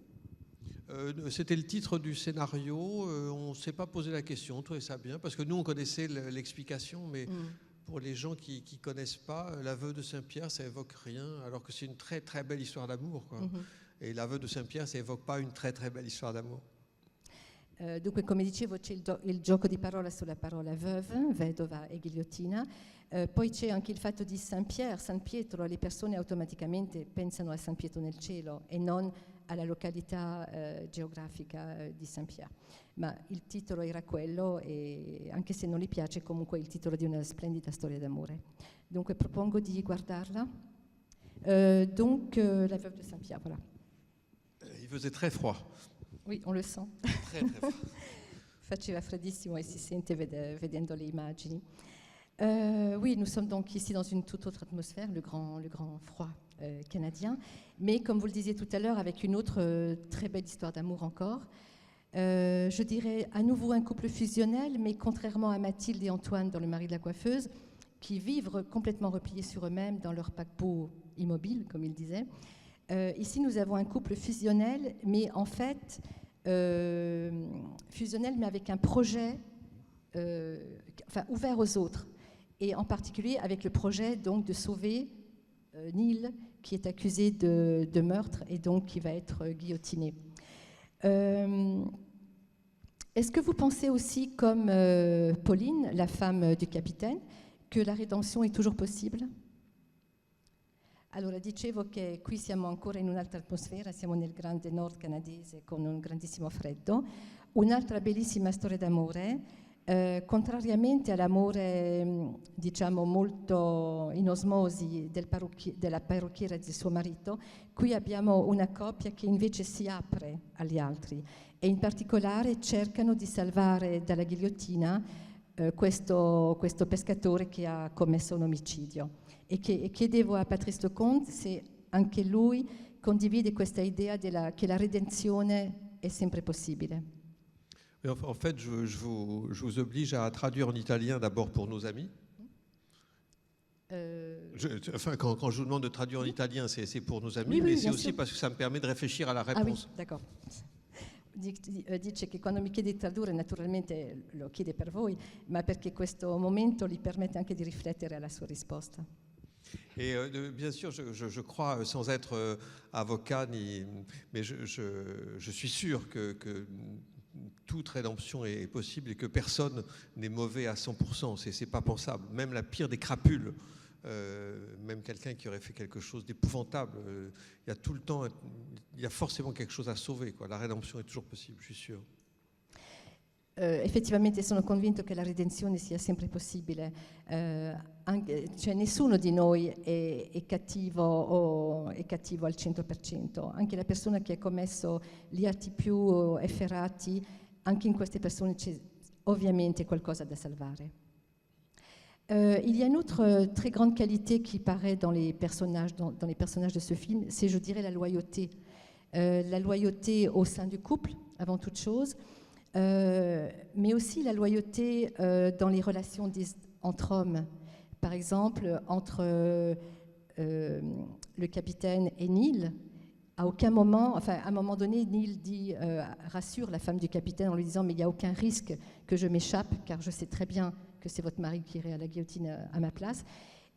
C'était le titre du scénario. On ne s'est pas posé la question, on trouvait ça bien, parce que nous, on connaissait l'explication, mais pour les gens qui ne connaissent pas, la veuve de Saint-Pierre, ça évoque rien, alors que c'est une très très belle histoire d'amour, quoi. Et la veuve de Saint-Pierre, ça évoque pas une très très belle histoire d'amour.
Dunque, come dicevo, c'è il gioco di parola sulla parola veuve, vedova e ghigliottina. Poi c'è anche il fatto di Saint-Pierre, San Pietro. Le persone automaticamente pensano a San Pietro nel cielo e non alla località geografica di Saint-Pierre. Ma il titolo era quello, e anche se non gli piace, comunque è il titolo di una splendida storia d'amore. Dunque propongo di guardarla. Donc, la veuve de Saint-Pierre, voilà.
Il faisait très froid.
Oui, on le sent.
Très très froid.
Faceva freddissimo et si sente vedendo le immagini. Oui, nous sommes donc ici dans une toute autre atmosphère, le grand froid canadien, mais comme vous le disiez tout à l'heure, avec une autre très belle histoire d'amour encore. Je dirais à nouveau un couple fusionnel, mais contrairement à Mathilde et Antoine dans Le mari de la coiffeuse, qui vivent complètement repliés sur eux-mêmes dans leur paquebot immobile, comme ils disaient. Ici, nous avons un couple fusionnel, mais en fait, fusionnel, mais avec un projet ouvert aux autres. Et en particulier avec le projet donc, de sauver Neil, qui est accusé de meurtre et donc qui va être guillotiné. Est-ce que vous pensez aussi, comme Pauline, la femme du capitaine, que la rédemption est toujours possible? Allora, dicevo che qui siamo ancora in un'altra atmosfera, siamo nel grande nord canadese con un grandissimo freddo, un'altra bellissima storia d'amore. Contrariamente all'amore, diciamo, molto in osmosi della parrucchiera di suo marito, qui abbiamo una coppia che invece si apre agli altri e in particolare cercano di salvare dalla ghigliottina questo pescatore che ha commesso un omicidio. E chiedevo a Patrice Lecomte se anche lui condivide questa idea che la redenzione è sempre possibile.
En fait, je vous oblige à traduire en italien d'abord pour nos amis. Quand je vous demande de traduire en italien, c'est pour nos amis,
oui,
mais c'est aussi
sûr.
parce que ça me permet de réfléchir à la réponse.
Ah oui, d'accord. Dice che quando mi chiede di tradurre, naturalmente lo chiede per voi, ma perché questo momento gli permette anche di riflettere alla sua risposta.
Et bien sûr, je crois, sans être avocat, mais je suis sûr que toute rédemption est possible et que personne n'est mauvais à 100%. C'est pas pensable. Même la pire des crapules, même quelqu'un qui aurait fait quelque chose d'épouvantable, il y a tout le temps, il y a forcément quelque chose à sauver, quoi. La rédemption est toujours possible, je suis sûr.
Effettivamente sono convinto che la redenzione sia sempre possibile, cioè nessuno di noi è cattivo al 100%, anche la persona che ha commesso gli atti più efferati, anche in queste persone c'è ovviamente qualcosa da salvare. Il y a une autre très grande qualité qui paraît dans les personnages de ce film, c'est, je dirais, la loyauté. La loyauté au sein du couple, avant toute chose, mais aussi la loyauté dans les relations entre hommes. Par exemple, entre le capitaine et Neil, à aucun moment, enfin à un moment donné, Neil rassure la femme du capitaine en lui disant « mais il n'y a aucun risque que je m'échappe, car je sais très bien que c'est votre mari qui irait à la guillotine à ma place ».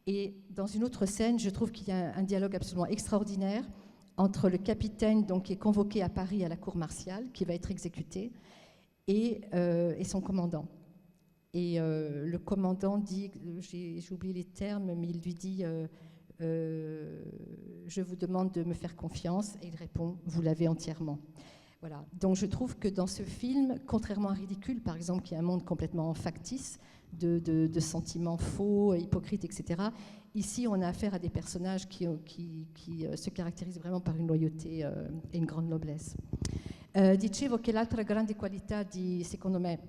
Et dans une autre scène, je trouve qu'il y a un dialogue absolument extraordinaire entre le capitaine donc, qui est convoqué à Paris à la cour martiale, qui va être exécuté, et son commandant. Et le commandant dit, j'ai oublié les termes, mais il lui dit je vous demande de me faire confiance, et il répond vous l'avez entièrement. Voilà. Donc je trouve que dans ce film, contrairement à Ridicule par exemple, qui est un monde complètement factice, de sentiments faux, hypocrites, etc., ici on a affaire à des personnages qui se caractérisent vraiment par une loyauté et une grande noblesse. Dicevo che l'altra grande qualità secondo me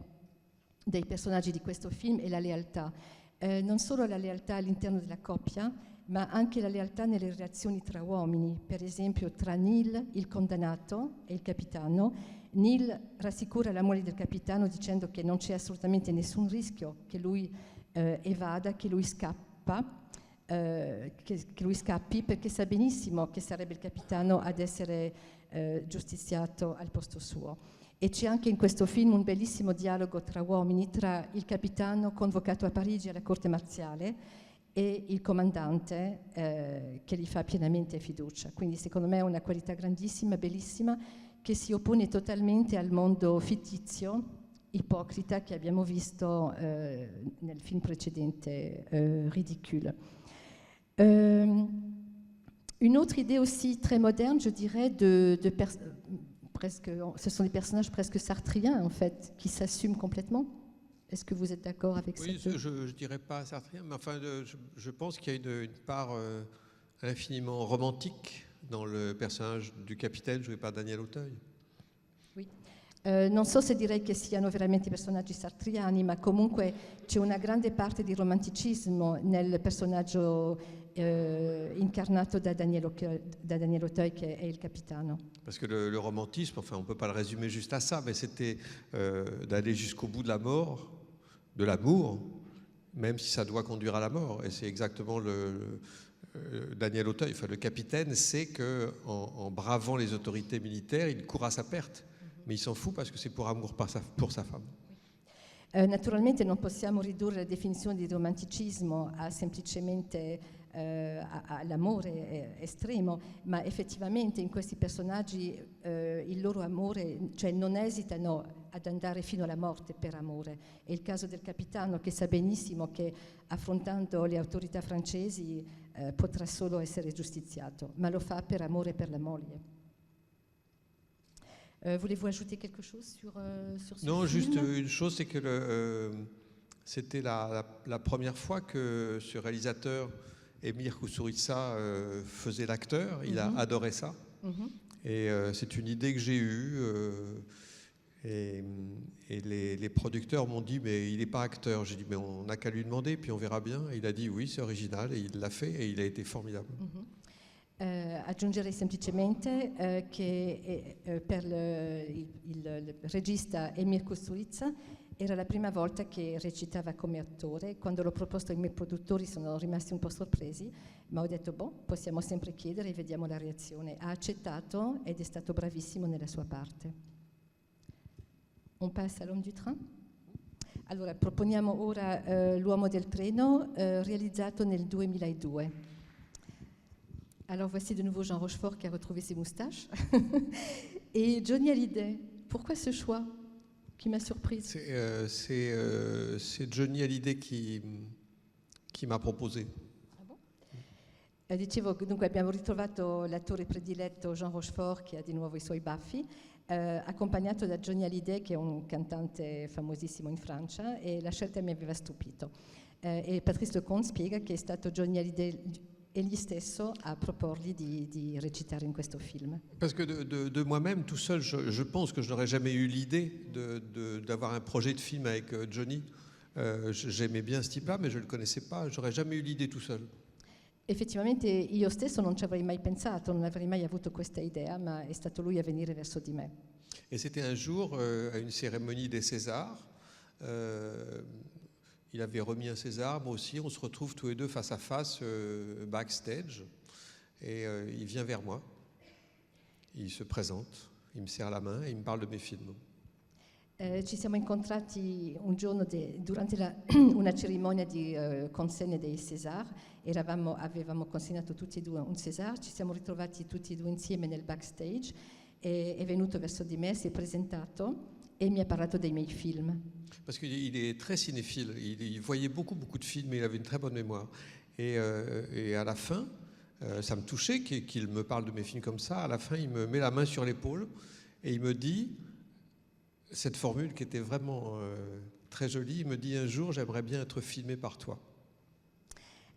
dei personaggi di questo film è la lealtà. Non solo la lealtà all'interno della coppia, ma anche la lealtà nelle relazioni tra uomini, per esempio tra Neil, il condannato, e il capitano. Neil rassicura la moglie del capitano dicendo che non c'è assolutamente nessun rischio che lui evada, che lui lui scappi, perché sa benissimo che sarebbe il capitano ad essere giustiziato al posto suo. E c'è anche in questo film un bellissimo dialogo tra uomini, tra il capitano convocato a Parigi alla corte marziale e il comandante che gli fa pienamente fiducia. Quindi secondo me è una qualità grandissima, bellissima, che si oppone totalmente al mondo fittizio, ipocrita, che abbiamo visto nel film precedente, Ridicule. Une autre idée aussi très moderne, je dirais, ce sont des personnages presque sartriens, en fait, qui s'assument complètement. Est-ce que vous êtes d'accord avec ça?
Oui, je ne dirais pas sartrien, mais enfin, je pense qu'il y a une part infiniment romantique dans le personnage du capitaine joué par Daniel Auteuil.
Oui. Non so se direi che siano veramente personaggi sartriani, ma comunque c'è una grande parte di romanticismo nel personaggio incarnato da Daniel Auteuil, che è il capitano.
Parce que le romantisme, enfin on ne peut pas le résumer juste à ça, mais c'était d'aller jusqu'au bout de la mort, de l'amour, même si ça doit conduire à la mort. Et c'est exactement Daniel Auteuil, enfin le capitaine, sait qu'en bravant les autorités militaires, il court à sa perte. Mais il s'en fout parce que c'est pour amour pour sa femme.
Naturalmente non possiamo ridurre la definizione di romanticismo a semplicemente all'amore estremo, ma effettivamente in questi personaggi il loro amore, cioè non esitano ad andare fino alla morte per amore. È il caso del capitano che sa benissimo che affrontando le autorità francesi potrà solo essere giustiziato, ma lo fa per amore per la moglie. Voulez-vous ajouter quelque chose sur ce
Non,
film?
juste une chose, c'est que c'était la première fois que ce réalisateur, Emir Kusturica, faisait l'acteur. Il a adoré ça. Et c'est une idée que j'ai eue. Et les producteurs m'ont dit, mais il n'est pas acteur. J'ai dit, mais on n'a qu'à lui demander, puis on verra bien. Et il a dit, oui, c'est original. Et il l'a fait, et il a été formidable.
Aggiungerei semplicemente che per il regista Emir Kusturica era la prima volta che recitava come attore. Quando l'ho proposto ai miei produttori sono rimasti un po' sorpresi, ma ho detto, possiamo sempre chiedere e vediamo la reazione. Ha accettato ed è stato bravissimo nella sua parte. On passe à l'homme du train? Allora, proponiamo ora L'uomo del treno, realizzato nel 2002. Alors voici de nouveau Jean Rochefort qui a retrouvé ses moustaches. Et Johnny Hallyday, pourquoi ce choix qui m'a surprise?
C'est Johnny Hallyday qui m'a proposé.
Ah bon? Dicevo, dunque abbiamo ritrovato l'attore prediletto Jean Rochefort che ha di nuovo i suoi baffi, accompagnato da Johnny Hallyday che è un cantante famosissimo in Francia, e la scelta mi aveva stupito. E Patrice Lecomte spiega che è stato Johnny Hallyday egli stesso a proporgli di recitare in questo film.
Parce que de moi-même, tout seul, je pense que je n'aurais jamais eu l'idée d'avoir un projet de film avec Johnny. J'aimais bien ce type-là, mais je ne le connaissais pas. J'aurais jamais eu l'idée tout seul.
Effettivamente io stesso non ci avrei mai pensato, non avrei mai avuto questa idea, ma è stato lui a venire verso di me.
Et c'était un jour, à une cérémonie des Césars, il avait remis un César, moi aussi, on se retrouve tous les deux face à face, backstage, et il vient vers moi, il se présente, il me serre la main et il me parle de mes films.
Ci siamo incontrati un giorno durante una cerimonia di consegna dei César, avevamo consegnato tutti e due un César, ci siamo ritrovati tutti e due insieme nel backstage, è venuto verso di me, si è presentato et mi ha parlato dei miei film.
Parce qu'il est très cinéphile, il voyait beaucoup de films et il avait une très bonne mémoire. Et à la fin, ça me touchait qu'il me parle de mes films comme ça. À la fin, il me met la main sur l'épaule et il me dit, cette formule qui était vraiment très jolie, il me dit, un jour, j'aimerais bien être filmé par toi.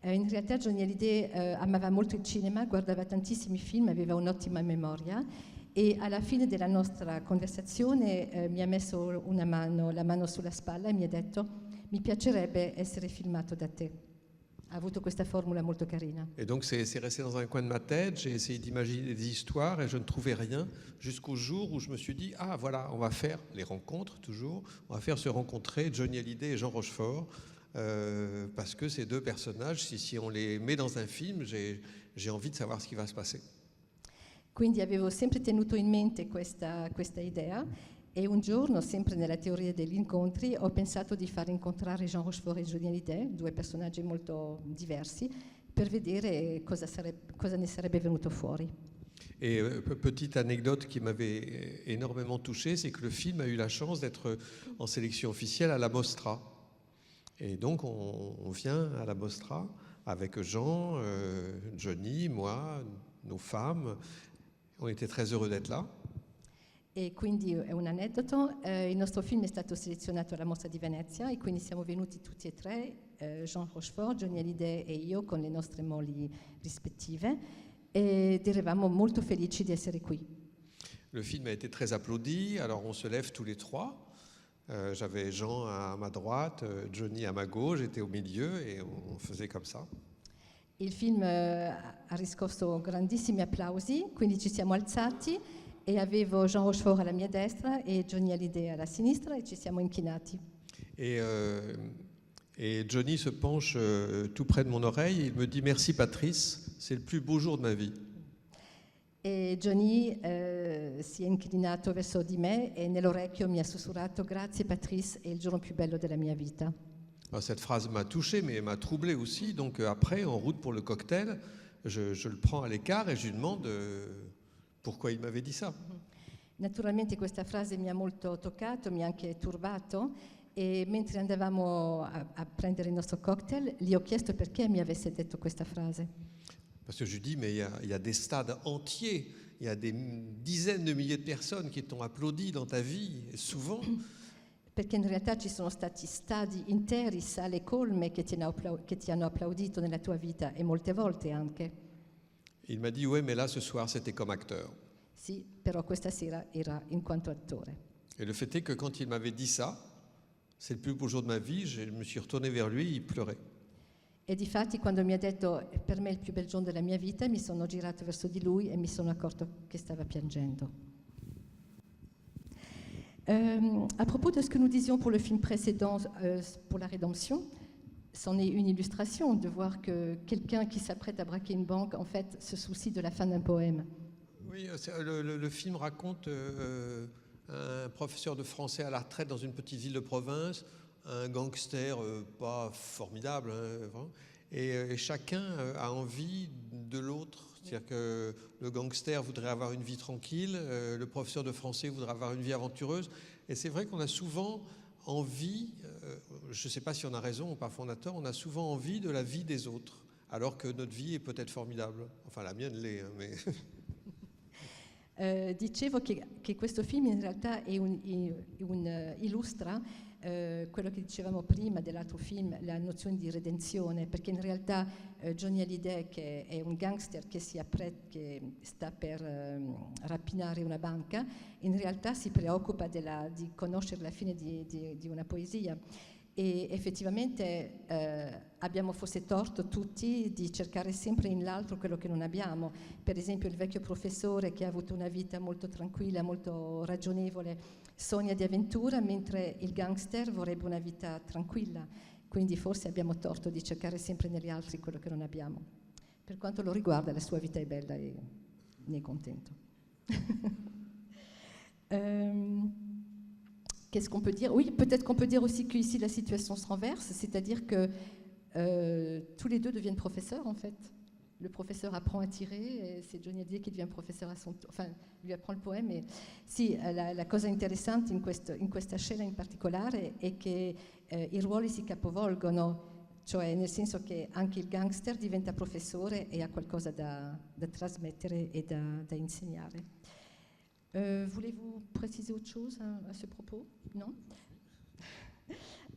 In realtà Johnny Hallyday amava molto il cinema, guardava tantissimi film, aveva un'ottima memoria. E alla fine della nostra conversazione mi ha messo la mano sulla spalla e mi ha detto, mi piacerebbe essere filmato da te. Ha avuto questa formula molto carina.
Et donc c'est resté dans un coin de ma tête, j'ai essayé d'imaginer des histoires et je ne trouvais rien jusqu'au jour où je me suis dit, ah voilà, on va faire les rencontres toujours, on va faire se rencontrer Johnny Hallyday et Jean Rochefort, parce que ces deux personnages, si on les met dans un film, j'ai envie de savoir ce qui va se passer.
Quindi avevo sempre tenuto in mente questa idea e un giorno, sempre nella teoria degli incontri, ho pensato di far incontrare Jean Rochefort e Johnny Hallyday, due personaggi molto diversi, per vedere cosa ne sarebbe venuto fuori.
Et petite anecdote qui m'avait énormément touché, c'est que le film a eu la chance d'être en sélection officielle à la Mostra. Et donc on vient à la Mostra avec Jean, Johnny, moi, nos femmes. On était très heureux d'être là.
E quindi è un aneddoto, il nostro film è stato selezionato alla Mostra di Venezia e quindi siamo venuti tutti e tre, Jean Rochefort, Johnny Hallyday e io con le nostre mogli rispettive ed eravamo molto felici di essere qui.
Le film a été très applaudi, alors on se lève tous les trois. J'avais Jean à ma droite, Johnny à ma gauche, j'étais au milieu et on faisait comme ça.
Il film ha riscosso grandissimi applausi, quindi ci siamo alzati e avevo Jean Rochefort alla mia destra e Johnny Hallyday alla sinistra e ci siamo inchinati.
Et Johnny se penche tout près de mon oreille et il me dit « Merci Patrice, c'est le plus beau jour de ma vie ».
E Johnny si è inclinato verso di me e nell'orecchio mi ha sussurrato «Grazie Patrice, è il giorno più bello della mia vita».
Alors, cette phrase m'a touché, mais m'a troublé aussi. Donc après, en route pour le cocktail, je le prends à l'écart et je lui demande pourquoi il m'avait dit ça.
Naturalmente questa frase mi ha molto toccato, mi ha anche turbato e mentre andavamo a prendere il nostro cocktail gli ho chiesto perché mi avesse detto questa frase.
Parce que je lui dis, mais il y a des stades entiers, il y a des dizaines de milliers de personnes qui t'ont applaudi dans ta vie, et souvent.
Perché in realtà ci sono stati stadi interi, sale colme che ti hanno applaudito nella tua vita e molte volte anche.
Il m'a dit, ouais, mais là, ce soir, c'était comme acteur.
Sì, però questa sera era in quanto attore.
Et le fait est que quand il m'avait dit ça, c'est le plus beau jour de ma vie, je me suis retourné vers lui, il pleurait.
E difatti quando mi ha detto per me è il più bel giorno della mia vita, mi sono girato verso di lui e mi sono accorto che stava piangendo. À propos de ce que nous disions pour le film précédent, pour la rédemption, c'en est une illustration de voir que quelqu'un qui s'apprête à braquer une banque, en fait, se soucie de la fin d'un poème.
Oui, le film raconte un professeur de français à la retraite dans une petite ville de province, un gangster pas formidable, hein, et chacun a envie de l'autre. C'est-à-dire que le gangster voudrait avoir une vie tranquille, le professeur de français voudrait avoir une vie aventureuse. Et c'est vrai qu'on a souvent envie, je ne sais pas si on a raison ou pas fondateur, on a souvent envie de la vie des autres, alors que notre vie est peut-être formidable. Enfin, la mienne l'est, hein, mais...
Dicevo che questo film in realtà illustra quello che dicevamo prima dell'altro film, la nozione di redenzione, perché in realtà Johnny Hallyday, che è un gangster che sta per rapinare una banca, in realtà si preoccupa di conoscere la fine di una poesia. E effettivamente abbiamo forse torto tutti di cercare sempre in l'altro quello che non abbiamo. Per esempio il vecchio professore che ha avuto una vita molto tranquilla, molto ragionevole, sogna di avventura, mentre il gangster vorrebbe una vita tranquilla. Quindi forse abbiamo torto di cercare sempre negli altri quello che non abbiamo. Per quanto lo riguarda, la sua vita è bella e ne è contento. Qu'est-ce qu'on peut dire? Oui, peut-être qu'on peut dire aussi qu'ici la situation se renverse, c'est-à-dire que tous les deux deviennent professeurs en fait. Le professeur apprend à tirer e c'est Johnny Hallyday qui devient professeur enfin lui apprend il poème. E sì, la cosa interessante in questa scena in particolare è che i ruoli si capovolgono, cioè nel senso che anche il gangster diventa professore e ha qualcosa da trasmettere e da insegnare. Voulez-vous préciser autre chose à ce propos? No?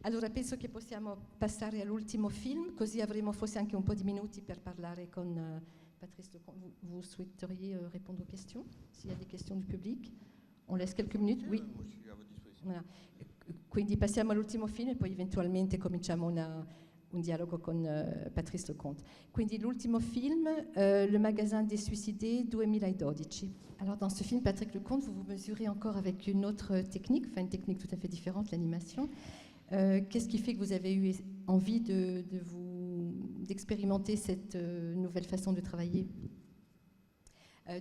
Allora penso che possiamo passare all'ultimo film, così avremo forse anche un po' di minuti per parlare con Patrice Lecomte. Vous souhaiteriez répondre aux questions? S'il y a des questions du public? On laisse quelques minutes? Oui.
Moi, je suis à votre disposition.
Voilà. Quindi passiamo all'ultimo film e poi eventualmente cominciamo un dialogo con Patrice Leconte. Quindi l'ultimo film, Le Magasin des Suicidés 2012. Alors dans ce film, Patrick Leconte, vous vous mesurez encore avec une autre technique, enfin une technique tout à fait différente, l'animation. Qu'est-ce qui fait que vous avez eu envie d'expérimenter cette nouvelle façon de travailler?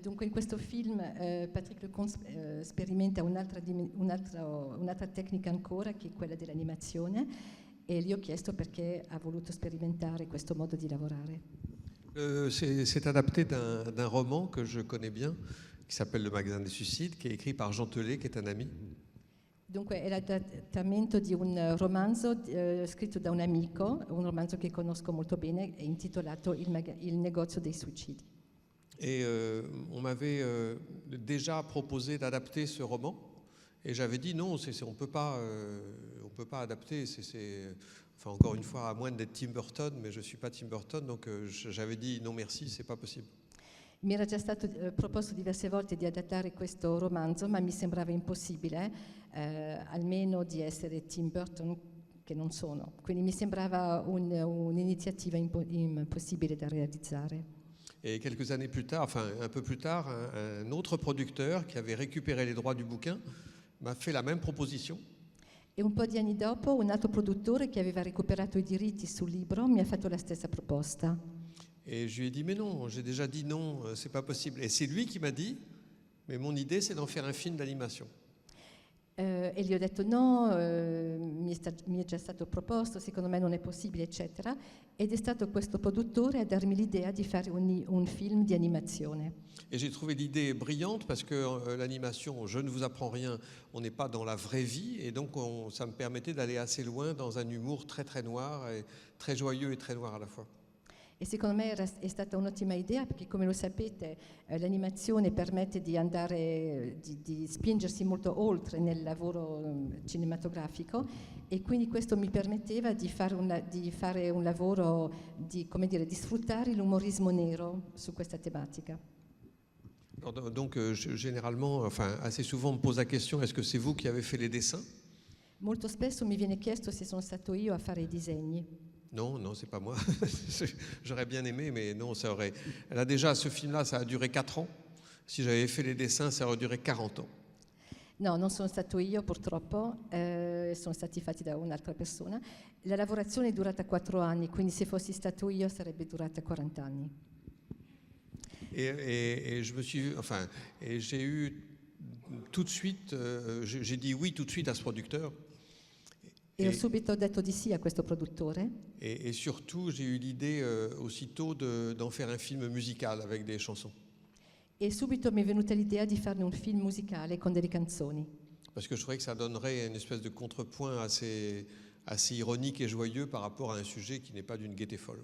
Dunque in questo film Patrick Leconte sperimenta un'altra tecnica ancora, che è quella dell'animazione, e gli ho chiesto perché ha voluto sperimentare questo modo di lavorare.
C'est adapté d'un roman que je connais bien, qui s'appelle Le Magasin des Suicides, qui est écrit par Jean Telet, qui est un ami.
Dunque è l'adattamento di un romanzo scritto da un amico, un romanzo che conosco molto bene, è intitolato Il negozio dei suicidi.
Et on m'avait déjà proposé d'adapter ce roman, et j'avais dit non, on peut pas adapter. Enfin, encore une fois, à moins d'être Tim Burton, mais je suis pas Tim Burton, donc j'avais dit non merci, c'est pas possible.
Mi era già stato proposto diverse volte di adattare questo romanzo, ma mi sembrava impossibile, almeno di essere Tim Burton, che non sono. Quindi mi sembrava un'iniziativa impossibile da realizzare.
Et quelques années plus tard, enfin un peu plus tard, un autre producteur qui avait récupéré les droits du bouquin m'a fait la même proposition.
E un po' di anni dopo un altro produttore che aveva recuperato i diritti sul libro mi ha fatto la stessa proposta.
Et je lui ai dit mais non, j'ai déjà dit non, c'est pas possible. Et c'est lui qui m'a dit mais mon idée c'est d'en faire un film d'animation.
E gli ho detto no, mi è già stato proposto, secondo me non è possibile, eccetera. Ed è stato questo produttore a darmi l'idea di fare un film di animazione.
Et j'ai trouvé l'idée brillante parce que l'animation, je ne vous apprends rien, on n'est pas dans la vraie vie, et donc ça me permettait d'aller assez loin dans un humour très très noir, et très joyeux et très noir à la fois.
E secondo me è stata un'ottima idea perché, come lo sapete, l'animazione permette di andare, di spingersi molto oltre nel lavoro cinematografico, e quindi questo mi permetteva di fare un lavoro, come dire, di sfruttare l'umorismo nero su questa tematica.
Donc généralement, enfin assez souvent on me pose la question, est-ce que c'est vous qui avez fait les dessins?
Molto spesso mi viene chiesto se sono stato io a fare i disegni.
Non, c'est pas moi. J'aurais bien aimé, mais non, ça aurait... Là déjà, ce film-là, ça a duré 4 ans. Si j'avais fait les dessins, ça aurait duré 40 ans.
No, non sono stato io purtroppo, sono stati fatti da un'altra persona. La lavorazione è durata 4 anni, quindi se fossi stato io sarebbe durata 40 anni.
Et je me suis... Enfin, et j'ai eu tout de suite... j'ai dit oui tout de suite à ce producteur.
E ho subito detto di sì a questo produttore.
Et surtout, j'ai eu l'idée aussitôt d'en faire un film musical avec des chansons.
E subito mi è venuta l'idea di farne un film musicale con delle canzoni.
Parce que je trouvais que ça donnerait une espèce de contrepoint assez ironique et joyeux par rapport à un sujet qui n'est pas d'une gaieté folle.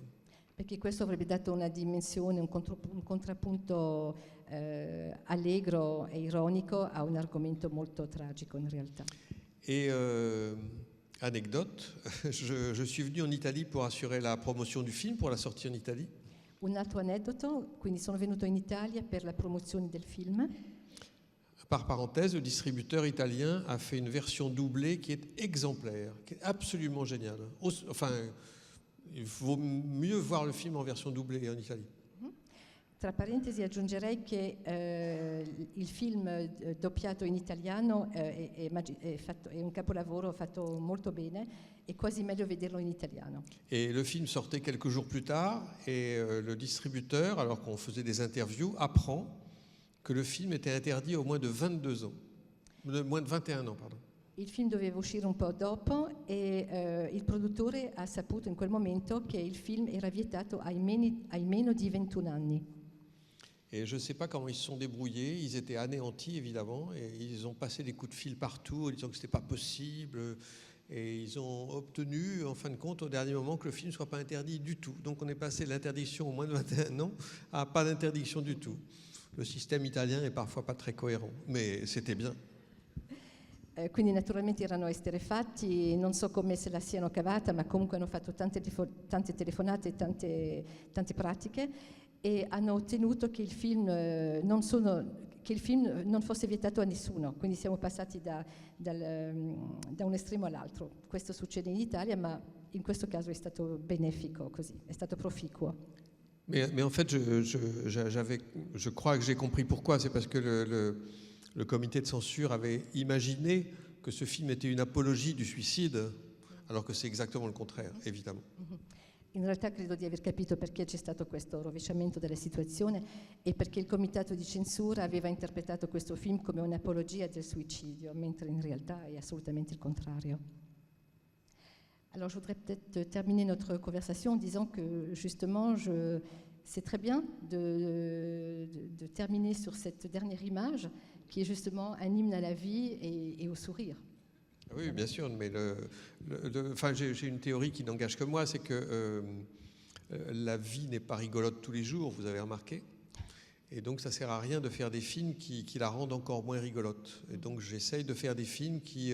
Perché questo avrebbe dato una dimensione, un contrappunto allegro e ironico a un argomento molto tragico in realtà.
Et anecdote, je suis venu en Italie pour assurer la promotion du film, pour la sortie en Italie.
Un altro aneddoto, quindi sono venuto in Italia per la promozione del film.
Par parenthèse, le distributeur italien a fait une version doublée qui est exemplaire, qui est absolument géniale. Enfin, il vaut mieux voir le film en version doublée en Italie.
Tra parentesi aggiungerei che il film doppiato in italiano è un capolavoro fatto molto bene, è quasi meglio vederlo in italiano.
Et le film sortait quelques jours plus tard, et le distributeur, alors qu'on faisait des interviews, apprend que le film était interdit au moins de 22 ans, moins de 21 ans, pardon.
Il film doveva uscire un po' dopo e il produttore ha saputo in quel momento che il film era vietato ai meno di 21 anni.
Et je ne sais pas comment ils se sont débrouillés, ils étaient anéantis évidemment, et ils ont passé des coups de fil partout en disant que ce n'était pas possible, et ils ont obtenu en fin de compte au dernier moment que le film ne soit pas interdit du tout. Donc on est passé de l'interdiction au moins de 21 ans à pas d'interdiction du tout. Le système italien est parfois pas très cohérent, mais c'était bien.
Quindi naturalmente erano esterrefatti, non so come se la siano cavata, ma comunque hanno fatto tante telefonate, tante pratiche, e hanno ottenuto che il film che il film non fosse vietato a nessuno, quindi siamo passati da un estremo all'altro. Questo succede in Italia, ma in questo caso è stato benefico così, è stato proficuo.
Mais en fait, je crois que j'ai compris pourquoi. C'est parce que le comité de censure avait imaginé que ce film était une apologie du suicide, alors que c'est exactement le contraire, évidemment.
In realtà credo di aver capito perché c'è stato questo rovesciamento della situazione e perché il comitato di censura aveva interpretato questo film come un'apologia del suicidio, mentre in realtà è assolutamente il contrario. Alors je voudrais peut-être terminer notre conversation en disant que justement c'est très bien de terminer sur cette dernière image qui est justement un hymne à la vie et au sourire.
Oui, bien sûr, mais j'ai une théorie qui n'engage que moi, c'est que la vie n'est pas rigolote tous les jours, vous avez remarqué, et donc ça sert à rien de faire des films qui la rendent encore moins rigolote. Et donc j'essaye de faire des films qui,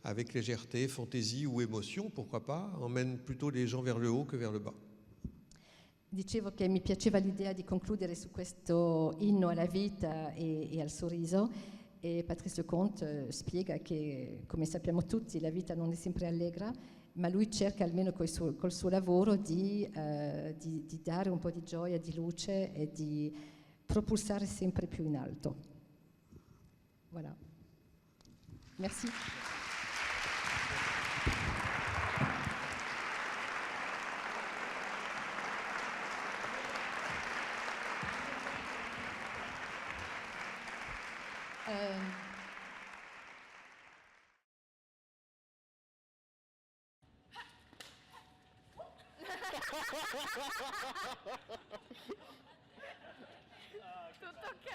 avec légèreté, fantaisie ou émotion, pourquoi pas, emmènent plutôt les gens vers le haut que vers le bas.
Dicevo che mi piaceva l'idea di concludere su questo inno alla vita e al sorriso. E Patrice Lecomte spiega che, come sappiamo tutti, la vita non è sempre allegra, ma lui cerca almeno col suo lavoro di dare un po' di gioia, di luce e di propulsare sempre più in alto. Voilà. Merci.
Tutto ok?